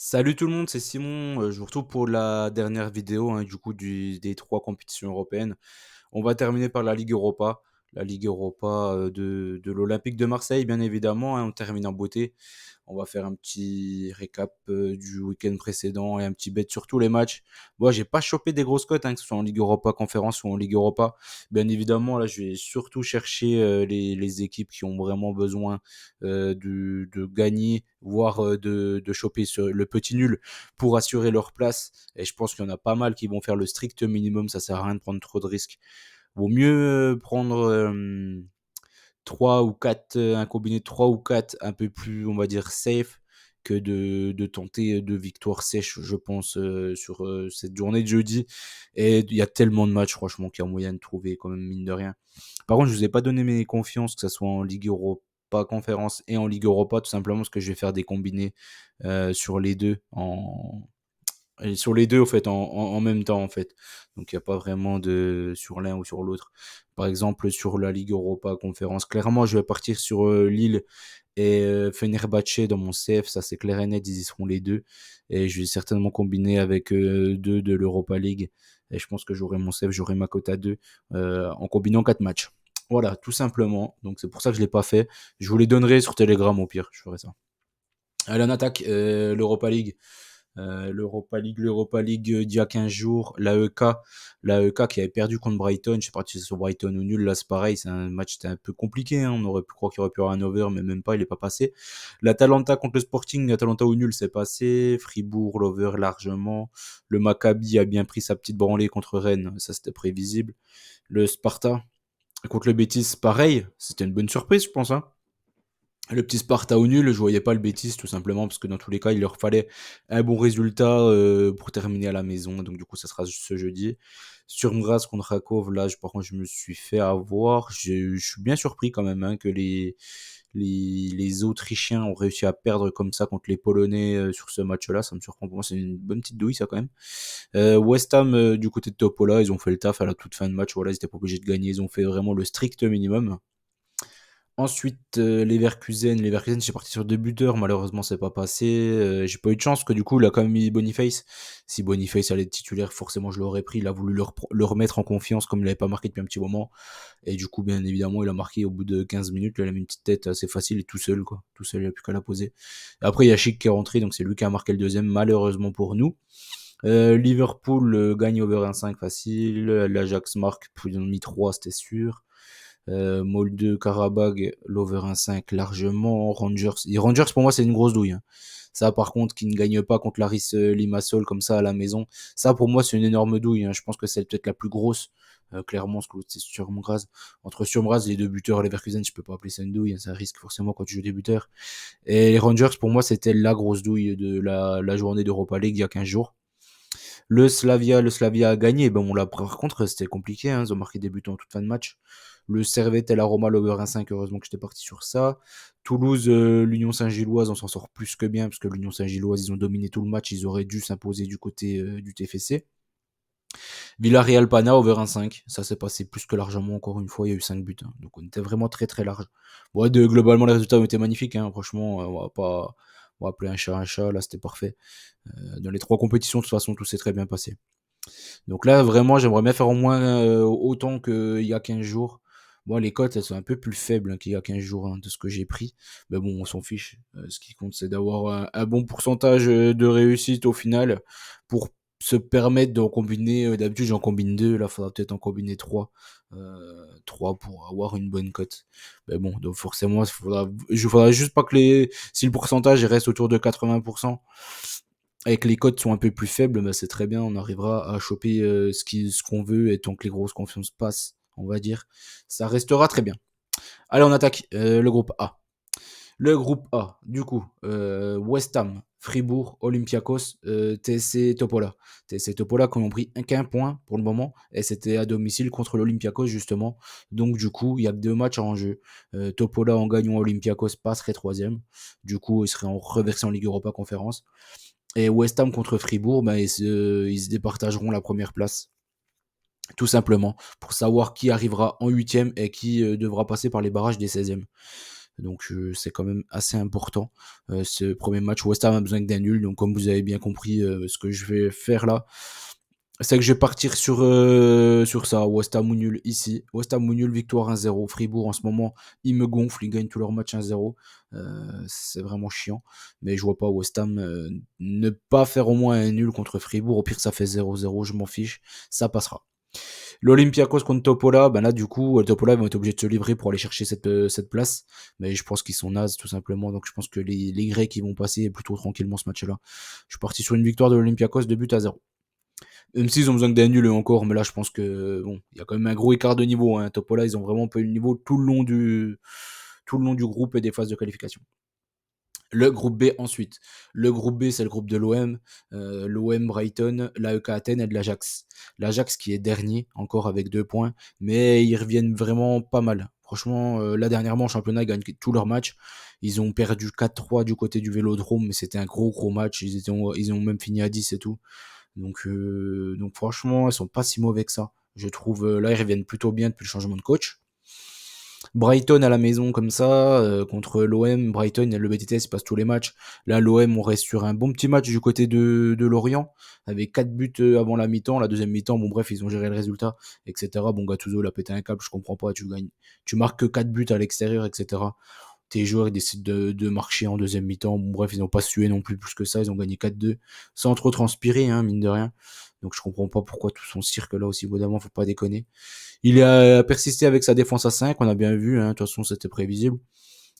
Salut tout le monde, c'est Simon. Je vous retrouve pour la dernière vidéo du coup des trois compétitions européennes. On va terminer par la Ligue Europa de l'Olympique de Marseille, bien évidemment, hein. On termine en beauté. On va faire un petit récap du week-end précédent et un petit bet sur tous les matchs. Moi, j'ai pas chopé des grosses cotes, que ce soit en Ligue Europa Conférence ou en Ligue Europa. Bien évidemment, là, je vais surtout chercher les équipes qui ont vraiment besoin de gagner, voire de choper le petit nul pour assurer leur place. Et je pense qu'il y en a pas mal qui vont faire le strict minimum. Ça sert à rien de prendre trop de risques. Vaut mieux prendre 3 ou 4, un combiné de 3 ou 4 un peu plus, on va dire, safe que de tenter deux victoires sèches, je pense, sur cette journée de jeudi. Et il y a tellement de matchs, franchement, qu'il y a moyen de trouver, quand même, mine de rien. Par contre, je vous ai pas donné mes confiances, que ce soit en Ligue Europa Conférence et en Ligue Europa, tout simplement parce que je vais faire des combinés sur les deux et sur les deux, au fait, en même temps, en fait. Donc, il n'y a pas vraiment de sur l'un ou sur l'autre. Par exemple, sur la Ligue Europa Conférence, clairement, je vais partir sur Lille et Fenerbahçe dans mon CF. Ça, c'est clair et net, ils y seront les deux. Et je vais certainement combiner avec deux de l'Europa League. Et je pense que j'aurai mon CF, j'aurai ma cote à deux en combinant 4 matchs. Voilà, tout simplement. Donc, c'est pour ça que je ne l'ai pas fait. Je vous les donnerai sur Telegram au pire, je ferai ça. Allez, on attaque l'Europa League. L'Europa League d'il y a 15 jours, l'AEK qui avait perdu contre Brighton, je sais pas si c'est sur Brighton ou nul, là c'est pareil, c'est un match c'était un peu compliqué, hein. On aurait pu croire qu'il aurait pu y avoir un over, mais même pas, il est pas passé. L'Atalanta contre le Sporting, l'Atalanta au nul c'est passé, Fribourg l'over largement, le Maccabi a bien pris sa petite branlée contre Rennes, ça c'était prévisible. Le Sparta contre le Betis, pareil, c'était une bonne surprise je pense, hein. Le petit Sparta au nul, je voyais pas le Betis tout simplement parce que dans tous les cas, il leur fallait un bon résultat pour terminer à la maison. Donc du coup, ça sera ce jeudi. Sur Mraz contre Rakov, là, par contre, je me suis fait avoir. Je suis bien surpris quand même que les Autrichiens ont réussi à perdre comme ça contre les Polonais sur ce match-là. Ça me surprend pour moi, c'est une bonne petite douille ça quand même. West Ham du côté de Topola, ils ont fait le taf à la toute fin de match. Voilà, ils étaient pas obligés de gagner, ils ont fait vraiment le strict minimum. Ensuite, Leverkusen, j'ai parti sur deux buteurs. Malheureusement, c'est pas passé. J'ai pas eu de chance, que du coup, il a quand même mis Boniface. Si Boniface allait être titulaire, forcément, je l'aurais pris. Il a voulu le remettre en confiance, comme il n'avait pas marqué depuis un petit moment. Et du coup, bien évidemment, il a marqué au bout de 15 minutes. Là, il a mis une petite tête assez facile et tout seul, quoi. Tout seul, il a plus qu'à la poser. Et après, il y a Chic qui est rentré, donc c'est lui qui a marqué le deuxième, malheureusement pour nous. Liverpool gagne over 1,5 facile. L'Ajax marque, puis ils ont mis 3, c'était sûr. Molde, Karabag, l'over 1,5 largement. Rangers. Et Rangers, pour moi, c'est une grosse douille, hein. Ça, par contre, qui ne gagne pas contre l'Aris Limassol comme ça à la maison, ça, pour moi, c'est une énorme douille, hein. Je pense que c'est peut-être la plus grosse. Clairement, ce que c'est Sturmgras. Entre Sturmgras et les deux buteurs à Leverkusen, je peux pas appeler ça une douille, hein. Ça risque forcément quand tu joues des buteurs. Et les Rangers, pour moi, c'était la grosse douille de la journée d'Europa League il y a 15 jours. Le Slavia a gagné. Ben, par contre, c'était compliqué, hein. Ils ont marqué des buts en toute fin de match. Le Servette et la Roma, l'over 1,5. Heureusement que j'étais parti sur ça. Toulouse, l'Union Saint-Gilloise, on s'en sort plus que bien, parce que l'Union Saint-Gilloise, ils ont dominé tout le match. Ils auraient dû s'imposer du côté du TFC. Villarreal Pana, over 1,5. Ça s'est passé plus que largement, encore une fois. Il y a eu 5 buts, hein. Donc on était vraiment très très large. Bon, globalement, les résultats ont été magnifiques, hein. Franchement, on va appeler un chat un chat. Là, c'était parfait. Dans les trois compétitions, de toute façon, tout s'est très bien passé. Donc là, vraiment, j'aimerais bien faire au moins autant qu'il y a 15 jours. Moi, les cotes, elles sont un peu plus faibles, qu'il y a 15 jours, de ce que j'ai pris. Mais bon, on s'en fiche. Ce qui compte, c'est d'avoir un bon pourcentage de réussite au final pour se permettre d'en combiner. D'habitude, j'en combine deux. Là, il faudra peut-être en combiner trois. 3 pour avoir une bonne cote. Mais bon, donc forcément, faudra juste pas que si le pourcentage reste autour de 80%, avec les cotes sont un peu plus faibles, bah c'est très bien, on arrivera à choper ce qu'on veut, et tant que les grosses confiances passent, on va dire, ça restera très bien. Allez, on attaque le groupe A. Le groupe A, du coup, West Ham, Fribourg, Olympiakos, TSC Topola. TSC Topola qui ont pris qu'un point pour le moment, et c'était à domicile contre l'Olympiakos justement. Donc du coup, il y a deux matchs en jeu. Topola en gagnant Olympiakos passerait troisième. Du coup, il serait reversé en Ligue Europa Conférence. Et West Ham contre Fribourg, bah, ils se départageront la première place. Tout simplement, pour savoir qui arrivera en huitième et qui devra passer par les barrages des 16e. Donc c'est quand même assez important. Ce premier match, West Ham a besoin que d'un nul. Donc comme vous avez bien compris, ce que je vais faire là, c'est que je vais partir sur ça. West Ham ou nul ici. West Ham ou nul, victoire 1-0. Fribourg en ce moment, ils me gonflent, ils gagnent tous leurs matchs 1-0. C'est vraiment chiant. Mais je vois pas West Ham ne pas faire au moins un nul contre Fribourg. Au pire, ça fait 0-0, je m'en fiche. Ça passera. L'Olympiakos contre Topola, ben là du coup Topola ils vont être obligés de se livrer pour aller chercher cette place, mais je pense qu'ils sont nazes tout simplement, donc je pense que les Grecs ils vont passer plutôt tranquillement ce match-là. Je suis parti sur une victoire de l'Olympiakos de but à 0. Même s'ils ont besoin que d'un nul encore, mais là je pense que bon, il y a quand même un gros écart de niveau. Hein. Topola ils ont vraiment pas eu le niveau tout le long du groupe et des phases de qualification. Le groupe B ensuite. Le groupe B, c'est le groupe de l'OM. L'OM, Brighton, l'AEK Athènes et de l'Ajax. L'Ajax qui est dernier, encore avec 2 points, mais ils reviennent vraiment pas mal. Franchement, là dernièrement, en championnat, ils gagnent tous leurs matchs. Ils ont perdu 4-3 du côté du Vélodrome, mais c'était un gros match. Ils ont même fini à 10 et tout. Donc franchement, ils sont pas si mauvais que ça. Je trouve, là, ils reviennent plutôt bien depuis le changement de coach. Brighton à la maison comme ça, contre l'OM, Brighton, le BTTS passe tous les matchs. Là, l'OM, on reste sur un bon petit match du côté de Lorient, avec 4 buts avant la mi-temps. La deuxième mi-temps, bon bref, ils ont géré le résultat, etc. Bon, Gattuso, il a pété un câble, je comprends pas, tu gagnes. Tu marques que 4 buts à l'extérieur, etc. Tes joueurs, ils décident de marcher en deuxième mi-temps. Bon, bref, ils n'ont pas sué non plus que ça, ils ont gagné 4-2, sans trop transpirer, hein, mine de rien. Donc je comprends pas pourquoi tout son cirque là aussi, au bout d'un moment, faut pas déconner. Il a persisté avec sa défense à 5, on a bien vu, hein, de toute façon c'était prévisible,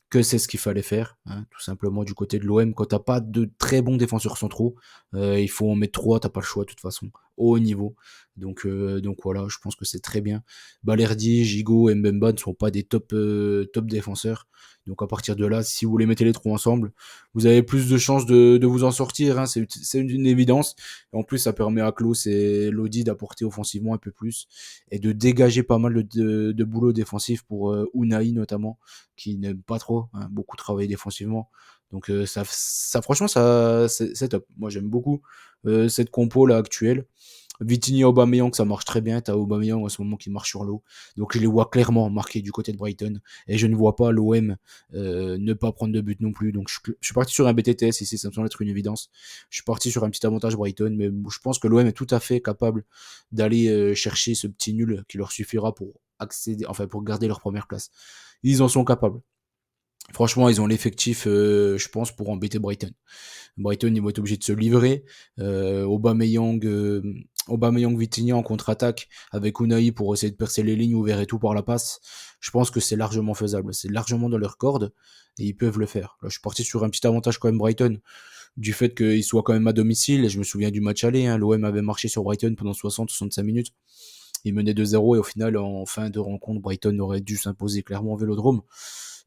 que c'est ce qu'il fallait faire, hein, tout simplement du côté de l'OM. Quand t'as pas de très bons défenseurs centraux, il faut en mettre 3, t'as pas le choix de toute façon, au haut niveau. Donc voilà, je pense que c'est très bien. Balerdi, Gigot et Mbemba ne sont pas des top défenseurs. Donc à partir de là, si vous les mettez les trois ensemble, vous avez plus de chances de vous en sortir, hein, c'est une évidence. Et en plus, ça permet à Klaus et Lodi d'apporter offensivement un peu plus et de dégager pas mal de boulot défensif pour Unai notamment, qui n'aime pas trop, hein, beaucoup travailler défensivement. Donc ça franchement, c'est top. Moi, j'aime beaucoup cette compo là actuelle. Vitinha, Aubameyang, ça marche très bien. T'as Aubameyang en ce moment qui marche sur l'eau. Donc je les vois clairement marqués du côté de Brighton. Et je ne vois pas l'OM ne pas prendre de but non plus. Donc je suis parti sur un BTTS ici, ça me semble être une évidence. Je suis parti sur un petit avantage Brighton, mais je pense que l'OM est tout à fait capable d'aller chercher ce petit nul qui leur suffira pour accéder, enfin pour garder leur première place. Ils en sont capables. Franchement, ils ont l'effectif, je pense, pour embêter Brighton. Brighton, ils vont être obligés de se livrer. Aubameyang, Vitinha en contre-attaque avec Unai pour essayer de percer les lignes, ouvert et tout par la passe. Je pense que c'est largement faisable. C'est largement dans leur corde et ils peuvent le faire. Là, je suis parti sur un petit avantage quand même Brighton du fait qu'ils soient quand même à domicile. Et je me souviens du match aller. Hein, l'OM avait marché sur Brighton pendant 60-65 minutes. Ils menaient 2-0 et au final, en fin de rencontre, Brighton aurait dû s'imposer clairement au Vélodrome.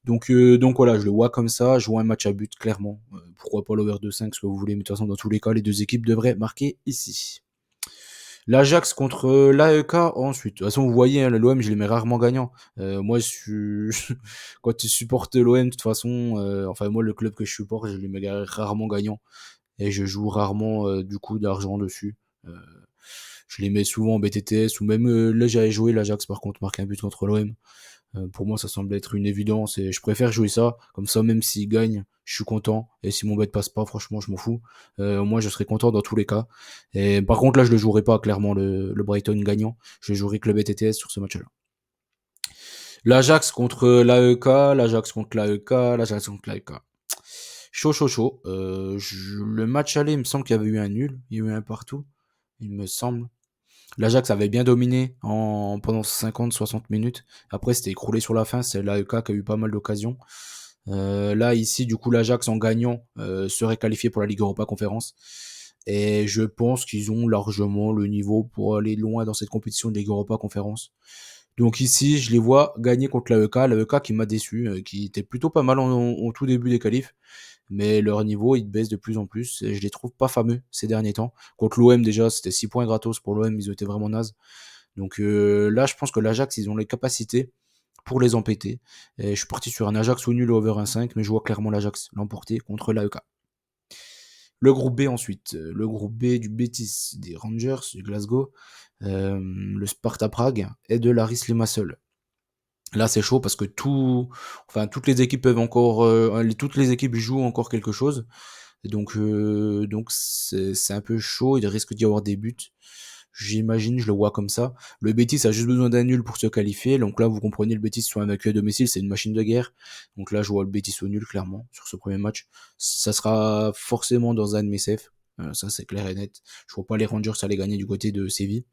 Donc voilà, je le vois comme ça, je vois un match à but clairement. Pourquoi pas l'over de 5, ce que vous voulez, mais de toute façon, dans tous les cas, les deux équipes devraient marquer ici. L'Ajax contre l'AEK ensuite. De toute façon, vous voyez, hein, l'OM, je les mets rarement gagnants. Moi, quand tu supportes l'OM, de toute façon, enfin moi, le club que je supporte, je les mets rarement gagnants. Et je joue rarement du coup d'argent dessus. Euh, je les mets souvent en BTTS ou même là, j'avais joué l'Ajax par contre, marquer un but contre l'OM. Pour moi, ça semble être une évidence et je préfère jouer ça. Comme ça, même s'il gagne, je suis content. Et si mon bet passe pas, franchement, je m'en fous. Moi, je serai content dans tous les cas. Et par contre, là, je le jouerai pas clairement le Brighton gagnant. Je jouerai que le BTTS sur ce match-là. L'Ajax contre l'AEK, l'Ajax contre l'AEK, l'Ajax contre l'AEK. Chaud. Le match aller, il me semble qu'il y avait eu un nul. Il y a eu un partout, il me semble. L'Ajax avait bien dominé pendant 50-60 minutes. Après, c'était écroulé sur la fin. C'est l'AEK qui a eu pas mal d'occasions. Là, ici, du coup, l'Ajax en gagnant serait qualifié pour la Ligue Europa Conférence. Et je pense qu'ils ont largement le niveau pour aller loin dans cette compétition de Ligue Europa Conférence. Donc ici, je les vois gagner contre l'AEK qui m'a déçu, qui était plutôt pas mal en tout début des qualifs, mais leur niveau, il baisse de plus en plus, et je les trouve pas fameux ces derniers temps. Contre l'OM déjà, c'était 6 points gratos pour l'OM, ils ont été vraiment nazes. Donc là, je pense que l'Ajax, ils ont les capacités pour les empêter. Et je suis parti sur un Ajax ou nul over 1,5, mais je vois clairement l'Ajax l'emporter contre l'AEK. Le groupe B ensuite, le groupe B du Betis, des Rangers, du Glasgow, le Sparta Prague et de l'Aris Limassol. Là, c'est chaud parce que toutes les équipes peuvent encore, toutes les équipes jouent encore quelque chose. Donc c'est un peu chaud. Il risque d'y avoir des buts. J'imagine, je le vois comme ça. Le Betis a juste besoin d'un nul pour se qualifier. Donc là, vous comprenez, le Betis sont invaincus à domicile, c'est une machine de guerre. Donc là, je vois le Betis au nul, clairement, sur ce premier match. Ça sera forcément dans un de mes safe. Ça, c'est clair et net. Je vois pas les Rangers aller gagner du côté de Séville.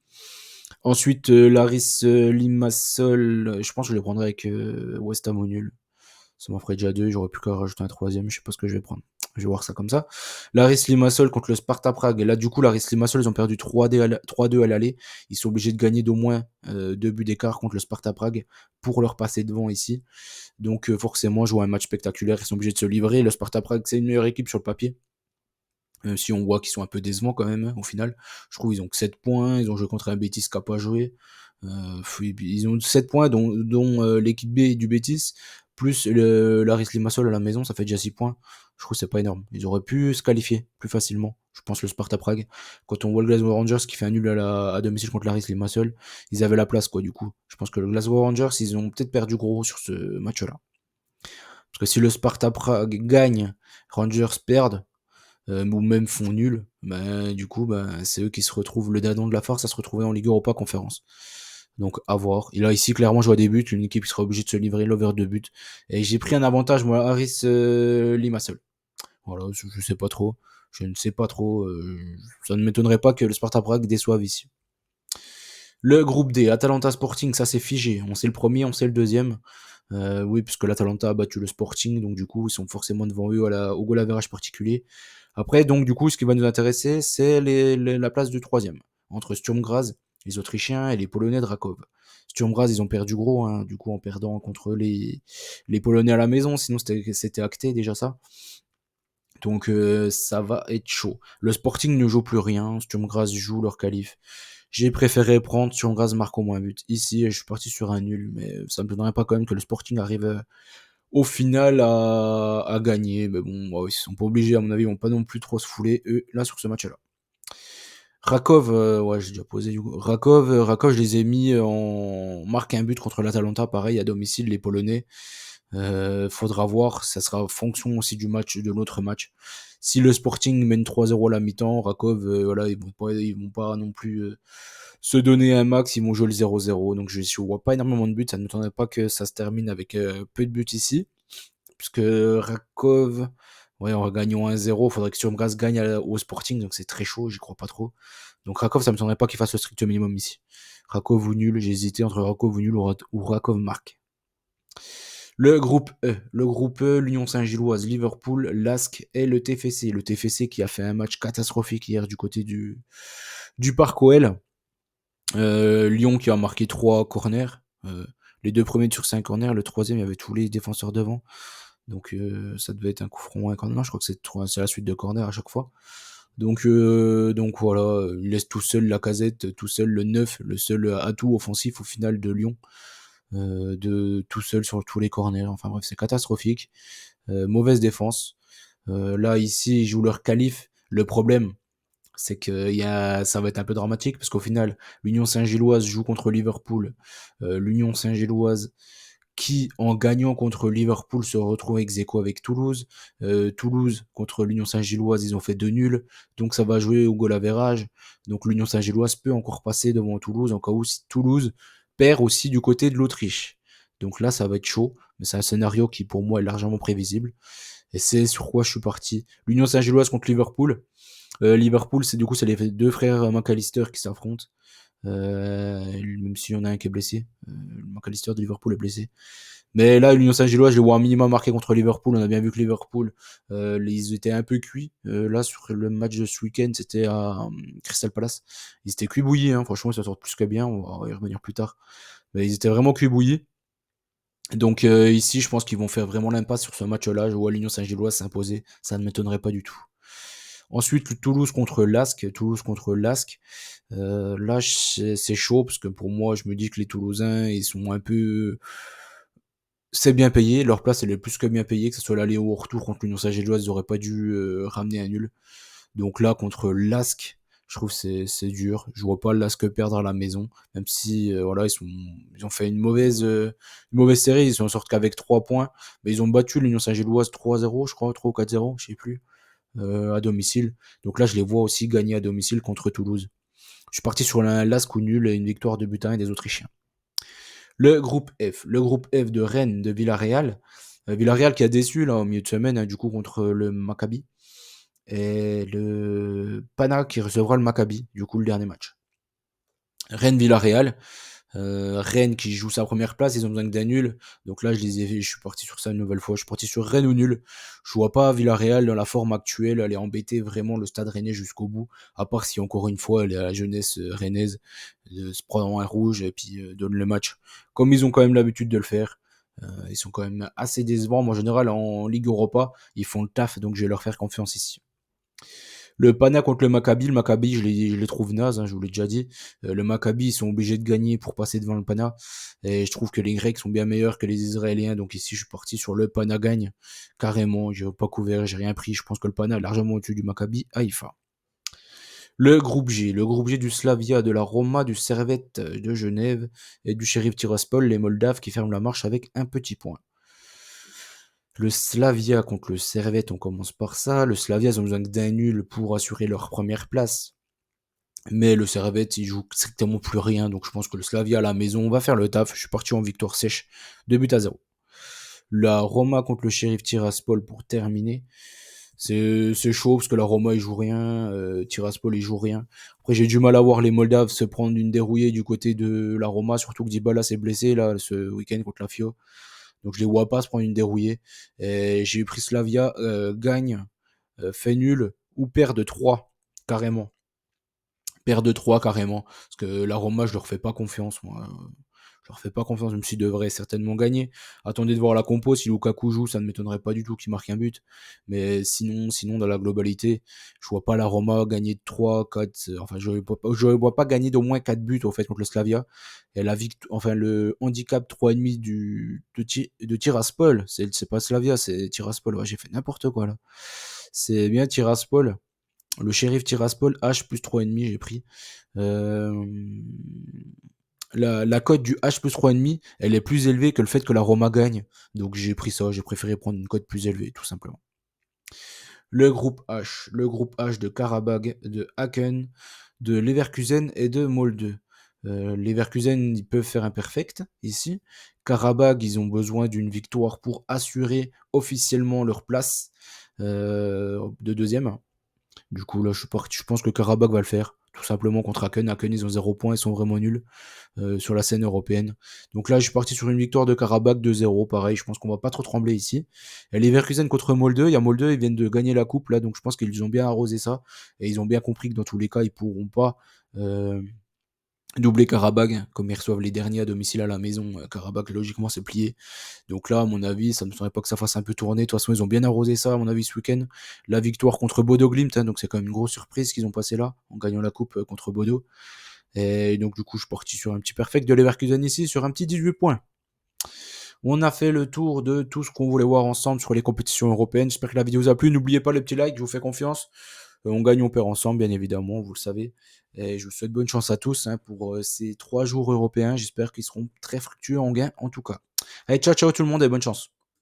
Ensuite, Laris Limassol, je pense que je le prendrai avec West Ham au nul. Ça m'en ferait déjà deux, j'aurais plus qu'à rajouter un troisième, je sais pas ce que je vais prendre. Je vais voir ça comme ça. Laris Limassol contre le Sparta Prague. Et là, du coup, Laris Limassol, ils ont perdu 3-2 à l'aller. Ils sont obligés de gagner d'au moins 2 buts d'écart contre le Sparta Prague pour leur passer devant ici. Donc forcément, je vois un match spectaculaire. Ils sont obligés de se livrer. Le Sparta Prague, c'est une meilleure équipe sur le papier. Même si on voit qu'ils sont un peu décevants quand même, hein, au final. Je trouve qu'ils ont que 7 points. Ils ont joué contre un Betis qui n'a pas joué. Ils ont 7 points, dont l'équipe B du Betis, plus l'Aris Limassol à la maison, ça fait déjà 6 points. Je trouve que c'est pas énorme. Ils auraient pu se qualifier plus facilement. Je pense le Sparta Prague. Quand on voit le Glasgow Rangers qui fait un nul à domicile contre l'Aris Limassol, ils avaient la place, quoi, du coup. Je pense que le Glasgow Rangers, ils ont peut-être perdu gros sur ce match-là. Parce que si le Sparta Prague gagne, Rangers perdent, ou même font nul, bah, du coup, bah, c'est eux qui se retrouvent, le dadon de la force à se retrouver en Ligue Europa Conférence. Donc à voir. Et là ici clairement je vois des buts, une équipe qui sera obligée de se livrer l'over de buts. Et j'ai pris un avantage moi, Harris Limassol. Voilà, je sais pas trop. Je ne sais pas trop. Ça ne m'étonnerait pas que le Sparta Prague déçoive ici. Le groupe D, Atalanta Sporting, ça c'est figé. On sait le premier, on sait le deuxième. Oui, puisque l'Atalanta a battu le Sporting, donc du coup, ils sont forcément devant eux au goal average particulier. Après, donc du coup, ce qui va nous intéresser, c'est la place du troisième, entre Sturm Graz, les Autrichiens, et les Polonais de Rakov. Sturm Graz, ils ont perdu gros, hein, du coup, en perdant contre les Polonais à la maison, sinon c'était acté déjà ça. Donc ça va être chaud. Le Sporting ne joue plus rien, Sturm Graz joue leur qualif. J'ai préféré prendre Sturm Graz marque au moins un but. Ici, je suis parti sur un nul, mais ça me donnerait pas quand même que le Sporting arrive au final à gagner. Mais bon, ouais, ils sont pas obligés, à mon avis, ils vont pas non plus trop se fouler, eux, là, sur ce match-là. Rakov, ouais, j'ai déjà posé du coup. Rakov, je les ai mis en marque un but contre l'Atalanta, pareil, à domicile, les Polonais. Faudra voir, ça sera en fonction aussi du match, de l'autre match. Si le Sporting mène 3-0 à la mi-temps, Rakov, voilà, ils vont pas non plus se donner un max, ils vont jouer le 0-0. Donc je vois pas énormément de buts, ça ne m'étonnerait pas que ça se termine avec peu de buts ici. Puisque Rakov, ouais, en gagnant 1-0, faudrait que Sturm Graz gagne au Sporting, donc c'est très chaud, j'y crois pas trop. Donc Rakov, ça me semblerait pas qu'il fasse le strict minimum ici. Rakov ou nul, j'ai hésité entre Rakov ou nul ou Rakov marque. Le groupe E. Le groupe E, l'Union Saint-Gilloise, Liverpool, l'ASC et le TFC. Le TFC qui a fait un match catastrophique hier du côté du Parc OL. Lyon qui a marqué 3 corners. Les 2 premiers sur 5 corners. Le troisième, il y avait tous les défenseurs devant. Donc ça devait être un coup franc ou un corner. Je crois que c'est la suite de corner à chaque fois. Donc voilà, il laisse tout seul la casette, tout seul le 9, le seul atout offensif au final de Lyon. De tout seul sur tous les corners. Enfin bref, c'est catastrophique. Mauvaise défense. Là, ici, ils jouent leur qualif. Le problème, c'est que ça va être un peu dramatique parce qu'au final, l'Union Saint-Gilloise joue contre Liverpool. L'Union Saint-Gilloise qui, en gagnant contre Liverpool, se retrouve ex aequo avec Toulouse. Toulouse contre l'Union Saint-Gilloise, ils ont fait 2 nuls. Donc ça va jouer au goal average. Donc l'Union Saint-Gilloise peut encore passer devant Toulouse en cas où si Toulouse perd aussi du côté de l'Autriche. Donc là, ça va être chaud. Mais c'est un scénario qui, pour moi, est largement prévisible. Et c'est sur quoi je suis parti. L'Union Saint-Gilloise contre Liverpool. Liverpool, c'est les deux frères McAllister qui s'affrontent. Même s'il y en a un qui est blessé. McAllister de Liverpool est blessé. Mais là, l'Union Saint-Gilloise, je les vois un minimum marqué contre Liverpool. On a bien vu que Liverpool, ils étaient un peu cuits. Là, sur le match de ce week-end, c'était à Crystal Palace. Ils étaient cuits bouillis, hein. Franchement, ils s'en sortent plus que bien. On va y revenir plus tard. Mais ils étaient vraiment cuits bouillis. Donc ici, je pense qu'ils vont faire vraiment l'impasse sur ce match-là. Je vois l'Union Saint-Gilloise s'imposer. Ça ne m'étonnerait pas du tout. Ensuite, le Toulouse contre l'Asc. Toulouse contre l'Asc. Là, c'est chaud parce que pour moi, je me dis que les Toulousains, ils sont un peu... C'est bien payé. Leur place, elle est plus que bien payée. Que ce soit l'aller ou au retour contre l'Union Saint-Gilloise, ils n'auraient pas dû ramener un nul. Donc là, contre l'Asc, Je trouve que c'est dur. Je vois pas LASK perdre à la maison, même si voilà, ils ont fait une mauvaise série, ils sont en sorte qu'avec 3 points, mais ils ont battu l'Union Saint-Gilloise 3-0, je crois, 3 ou 4-0, je sais plus, à domicile. Donc là, je les vois aussi gagner à domicile contre Toulouse. Je suis parti sur un LASK ou nul et une victoire de but à 1 des Autrichiens. Le groupe F de Rennes de Villarreal. Villarreal qui a déçu là au milieu de semaine, hein, du coup contre le Maccabi. Et le Pana qui recevra le Maccabi, du coup le dernier match. Rennes Villarreal. Rennes qui joue sa première place, ils ont besoin que d'un nul. Donc là, je suis parti sur ça une nouvelle fois. Je suis parti sur Rennes ou nul. Je vois pas Villarreal dans la forme actuelle aller embêter vraiment le Stade Rennais jusqu'au bout. À part si encore une fois la jeunesse rennaise se prend un rouge et puis donne le match. Comme ils ont quand même l'habitude de le faire. Ils sont quand même assez décevants. Moi, en général, en Ligue Europa, ils font le taf, donc je vais leur faire confiance ici. Le Pana contre le Maccabi je les trouve naze, hein, je vous l'ai déjà dit. Le Maccabi, ils sont obligés de gagner pour passer devant le Pana. Et je trouve que les Grecs sont bien meilleurs que les Israéliens. Donc ici, je suis parti sur le Pana gagne. Carrément, j'ai pas couvert, j'ai rien pris. Je pense que le Pana est largement au-dessus du Maccabi Haïfa. Le groupe G du Slavia, de la Roma, du Servette de Genève et du Sheriff Tiraspol, les Moldaves qui ferment la marche avec un petit point. Le Slavia contre le Servette, on commence par ça. Le Slavia, ils ont besoin d'un nul pour assurer leur première place. Mais le Servette, il joue strictement plus rien. Donc je pense que le Slavia à la maison va faire le taf. Je suis parti en victoire sèche. 2 buts à 0. La Roma contre le Sheriff Tiraspol pour terminer. C'est chaud parce que la Roma il joue rien, Tiraspol il joue rien. Après j'ai du mal à voir les Moldaves se prendre une dérouillée du côté de la Roma, surtout que Dybala s'est blessé là ce week-end contre la Fio. Donc je les vois pas se prendre une dérouillée. Et j'ai pris Slavia, gagne, fait nul ou perd de 3 carrément. Perd de 3 carrément. Parce que la Roma, je leur fais pas confiance, moi. Je leur fais pas confiance, même s'ils devraient certainement gagner. Attendez de voir la compo. Si Lukaku joue, ça ne m'étonnerait pas du tout qu'il marque un but. Mais sinon, dans la globalité, je vois pas la Roma gagner de 3, 4. Enfin, je vois pas gagner d'au moins 4 buts, au fait, contre le Slavia. Et enfin, le handicap 3,5 de Tiraspol, c'est pas Slavia, c'est Tiraspol. Ouais, j'ai fait n'importe quoi, là. C'est bien Tiraspol. Le Sheriff Tiraspol, H plus 3,5, j'ai pris. Euh, la cote du H plus 3,5, elle est plus élevée que le fait que la Roma gagne. Donc j'ai pris ça, j'ai préféré prendre une cote plus élevée, tout simplement. Le groupe H de Karabag, de Haken, de Leverkusen et de Molde. Leverkusen, ils peuvent faire un perfect ici. Karabag, ils ont besoin d'une victoire pour assurer officiellement leur place de deuxième. Du coup, là, je pense que Karabakh va le faire, tout simplement contre Aken. Aken, ils ont 0 points, ils sont vraiment nuls sur la scène européenne. Donc là, je suis parti sur une victoire de Karabakh 2-0. Pareil, je pense qu'on va pas trop trembler ici. Et Leverkusen contre Molde, il y a Molde, ils viennent de gagner la coupe là, donc je pense qu'ils ont bien arrosé ça. Et ils ont bien compris que dans tous les cas, ils pourront pas doubler Karabakh, comme ils reçoivent les derniers à domicile à la maison. Karabakh, logiquement, c'est plié. Donc là, à mon avis, ça ne me semble pas que ça fasse un peu tourner. De toute façon, ils ont bien arrosé ça, à mon avis, ce week-end. La victoire contre Bodo Glimt, hein, donc c'est quand même une grosse surprise qu'ils ont passé là, en gagnant la coupe contre Bodo. Et donc, du coup, je suis parti sur un petit perfect de Leverkusen ici, sur un petit 18 points. On a fait le tour de tout ce qu'on voulait voir ensemble sur les compétitions européennes. J'espère que la vidéo vous a plu. N'oubliez pas les petits likes, je vous fais confiance. On gagne, on perd ensemble, bien évidemment, vous le savez. Et je vous souhaite bonne chance à tous hein, pour ces 3 jours européens. J'espère qu'ils seront très fructueux en gain, en tout cas. Allez, ciao, ciao tout le monde et bonne chance.